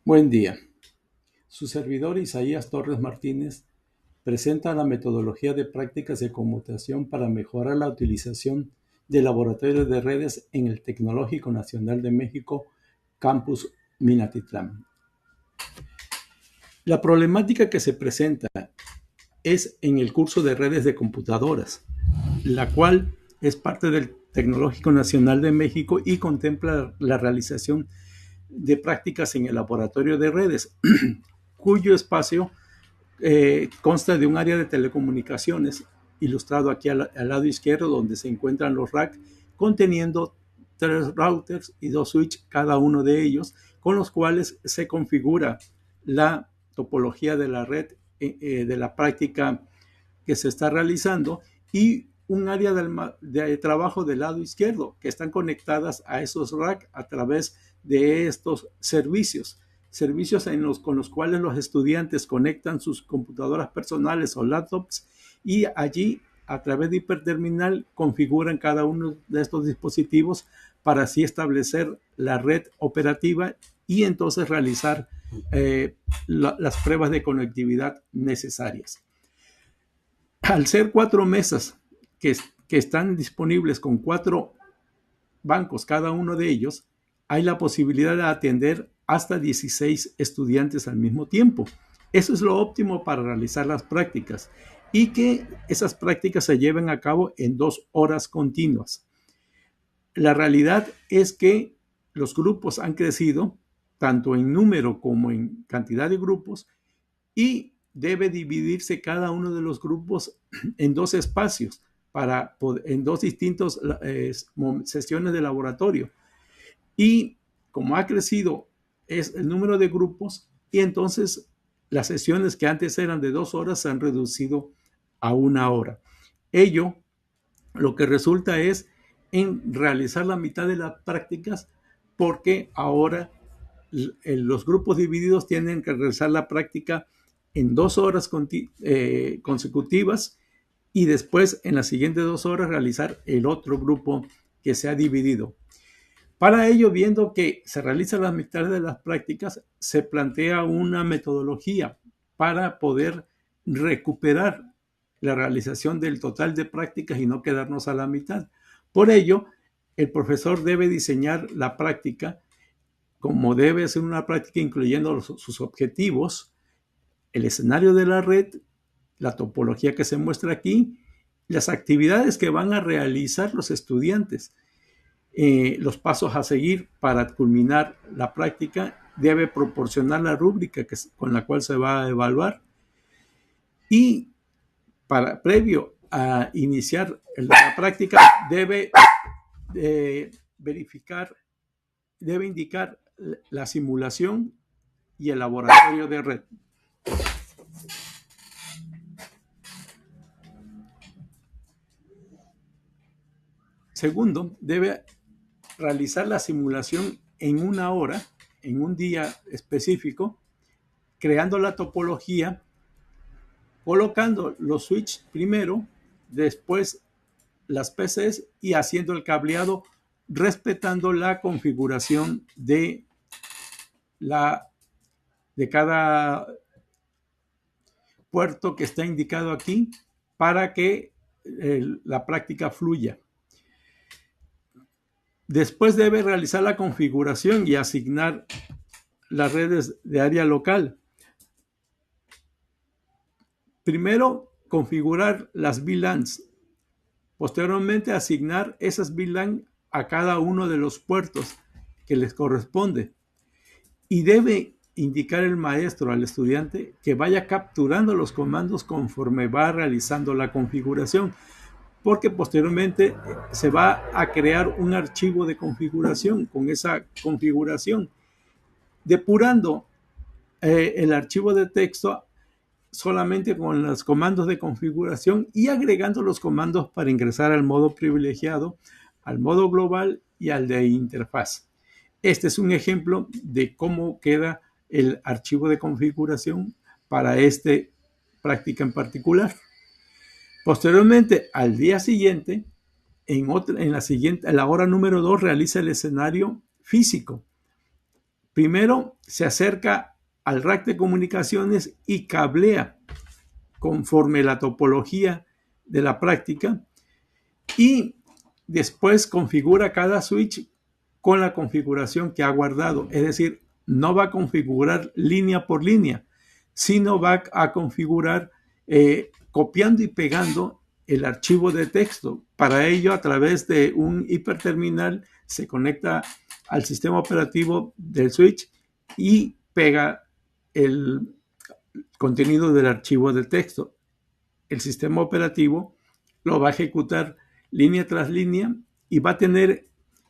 Buen día. Su servidor Isaías Torres Martínez presenta la metodología de prácticas de conmutación para mejorar la utilización de laboratorios de redes en el Tecnológico Nacional de México, Campus Minatitlán. La problemática que se presenta es en el curso de redes de computadoras, la cual es parte del Tecnológico Nacional de México y contempla la realización de prácticas en el laboratorio de redes, cuyo espacio consta de un área de telecomunicaciones, ilustrado aquí al lado izquierdo, donde se encuentran los racks, conteniendo 3 routers y 2 switches, cada uno de ellos, con los cuales se configura la topología de la red de la práctica que se está realizando, y un área de trabajo del lado izquierdo, que están conectadas a esos racks a través de estos servicios con los cuales los estudiantes conectan sus computadoras personales o laptops, y allí a través de hiperterminal configuran cada uno de estos dispositivos para así establecer la red operativa y entonces realizar las pruebas de conectividad necesarias. Al ser 4 mesas que están disponibles con 4 bancos cada uno de ellos, hay la posibilidad de atender hasta 16 estudiantes al mismo tiempo. Eso es lo óptimo para realizar las prácticas, y que esas prácticas se lleven a cabo en 2 horas continuas. La realidad es que los grupos han crecido tanto en número como en cantidad de grupos, y debe dividirse cada uno de los grupos en 2 espacios, en 2 distintas sesiones de laboratorio. Y como ha crecido es el número de grupos, y entonces las sesiones que antes eran de 2 horas se han reducido a 1 hora. Ello lo que resulta es en realizar la mitad de las prácticas, porque ahora los grupos divididos tienen que realizar la práctica en 2 horas consecutivas, y después en las siguientes 2 horas realizar el otro grupo que se ha dividido. Para ello, viendo que se realizan la mitad de las prácticas, se plantea una metodología para poder recuperar la realización del total de prácticas y no quedarnos a la mitad. Por ello, el profesor debe diseñar la práctica como debe ser una práctica, incluyendo sus objetivos, el escenario de la red, la topología que se muestra aquí, las actividades que van a realizar los estudiantes, los pasos a seguir para culminar la práctica, debe proporcionar la rúbrica con la cual se va a evaluar, y previo a iniciar la práctica debe indicar la simulación y el laboratorio de red. Segundo, debe realizar la simulación en 1 hora, en un día específico, creando la topología, colocando los switches primero, después las PCs, y haciendo el cableado respetando la configuración de cada puerto que está indicado aquí, para que la práctica fluya. Después debe realizar la configuración y asignar las redes de área local. Primero, configurar las VLANs. Posteriormente, asignar esas VLAN a cada uno de los puertos que les corresponde. Y debe indicar el maestro al estudiante que vaya capturando los comandos conforme va realizando la configuración, porque posteriormente se va a crear un archivo de configuración con esa configuración, depurando el archivo de texto solamente con los comandos de configuración, y agregando los comandos para ingresar al modo privilegiado, al modo global y al de interfaz. Este es un ejemplo de cómo queda el archivo de configuración para esta práctica en particular. Posteriormente, al día siguiente, en la hora número 2, realiza el escenario físico, Primero se acerca al rack de comunicaciones y cablea conforme la topología de la práctica y después configura cada switch con la configuración que ha guardado. Es decir, no va a configurar línea por línea, sino va a configurar copiando y pegando el archivo de texto. Para ello, a través de un hiperterminal, se conecta al sistema operativo del switch y pega el contenido del archivo de texto. El sistema operativo lo va a ejecutar línea tras línea y va a tener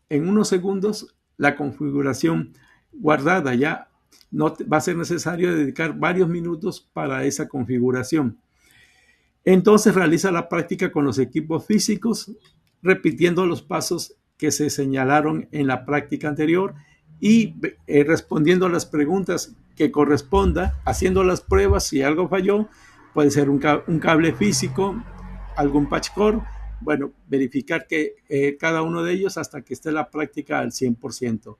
en unos segundos la configuración guardada. Ya no va a ser necesario dedicar varios minutos para esa configuración. Entonces realiza la práctica con los equipos físicos, repitiendo los pasos que se señalaron en la práctica anterior y respondiendo a las preguntas que corresponda, haciendo las pruebas. Si algo falló, puede ser un cable físico, algún patch core, bueno, verificar que cada uno de ellos hasta que esté la práctica al 100%.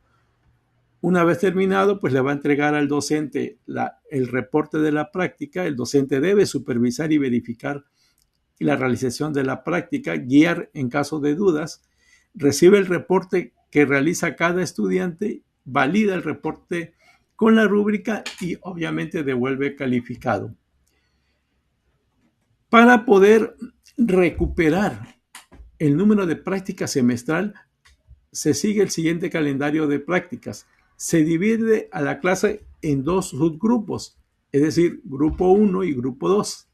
Una vez terminado, pues le va a entregar al docente el reporte de la práctica. El docente debe supervisar y verificar la realización de la práctica, guiar en caso de dudas, recibe el reporte que realiza cada estudiante, valida el reporte con la rúbrica y obviamente devuelve calificado. Para poder recuperar el número de prácticas semestral, se sigue el siguiente calendario de prácticas. Se divide a la clase en dos subgrupos, es decir, grupo 1 y grupo 2,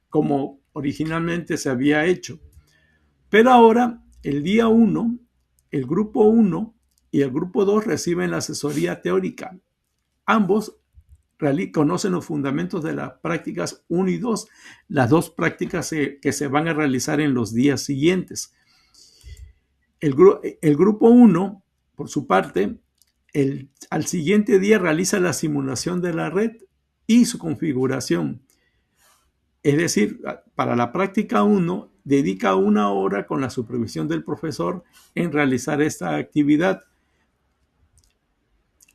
como originalmente se había hecho. Pero ahora, el día 1, el grupo 1 y el grupo 2 reciben la asesoría teórica. Ambos conocen los fundamentos de las prácticas 1 y 2, las dos prácticas que se van a realizar en los días siguientes. El grupo 1, por su parte, al siguiente día realiza la simulación de la red y su configuración. Es decir, para la práctica 1, dedica 1 hora con la supervisión del profesor en realizar esta actividad.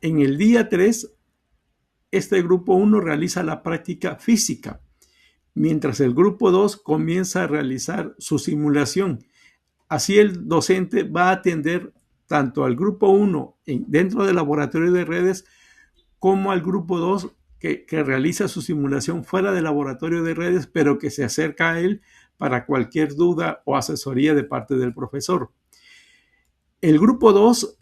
En el día 3, este grupo 1 realiza la práctica física, mientras el grupo 2 comienza a realizar su simulación. Así el docente va a atender tanto al grupo 1 dentro del laboratorio de redes como al grupo 2 que realiza su simulación fuera del laboratorio de redes, pero que se acerca a él para cualquier duda o asesoría de parte del profesor. El grupo 2,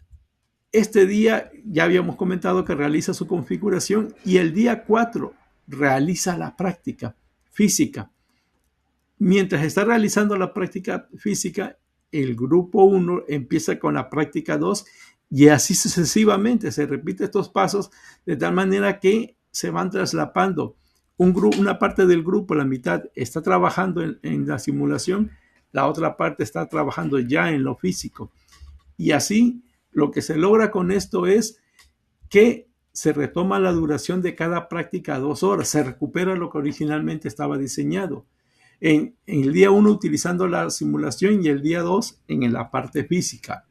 este día ya habíamos comentado que realiza su configuración y el día 4 realiza la práctica física. Mientras está realizando la práctica física, el grupo 1 empieza con la práctica 2 y así sucesivamente se repiten estos pasos de tal manera que se van traslapando. Una parte del grupo, la mitad, está trabajando en la simulación, la otra parte está trabajando ya en lo físico. Y así lo que se logra con esto es que se retoma la duración de cada práctica a 2 horas, se recupera lo que originalmente estaba diseñado. En el día 1 utilizando la simulación y el día 2 en la parte física.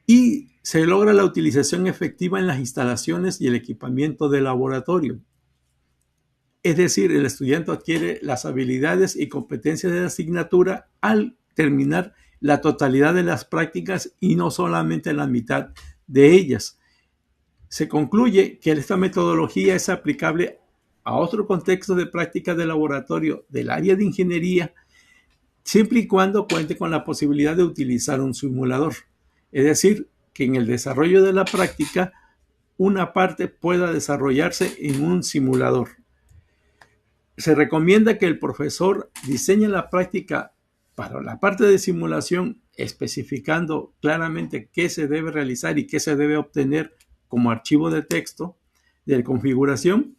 Y se logra la utilización efectiva en las instalaciones y el equipamiento del laboratorio. Es decir, el estudiante adquiere las habilidades y competencias de la asignatura al terminar la totalidad de las prácticas y no solamente la mitad de ellas. Se concluye que esta metodología es aplicable a otro contexto de práctica de laboratorio del área de ingeniería, siempre y cuando cuente con la posibilidad de utilizar un simulador. Es decir, que en el desarrollo de la práctica, una parte pueda desarrollarse en un simulador. Se recomienda que el profesor diseñe la práctica para la parte de simulación, especificando claramente qué se debe realizar y qué se debe obtener como archivo de texto de configuración,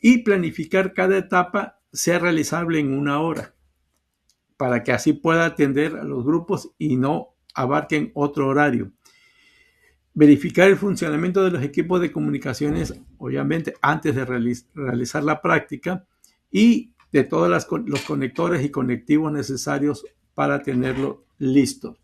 y planificar cada etapa sea realizable en 1 hora, para que así pueda atender a los grupos y no abarquen otro horario. Verificar el funcionamiento de los equipos de comunicaciones, obviamente, antes de realizar la práctica, y de todos los conectores y conectivos necesarios para tenerlo listo.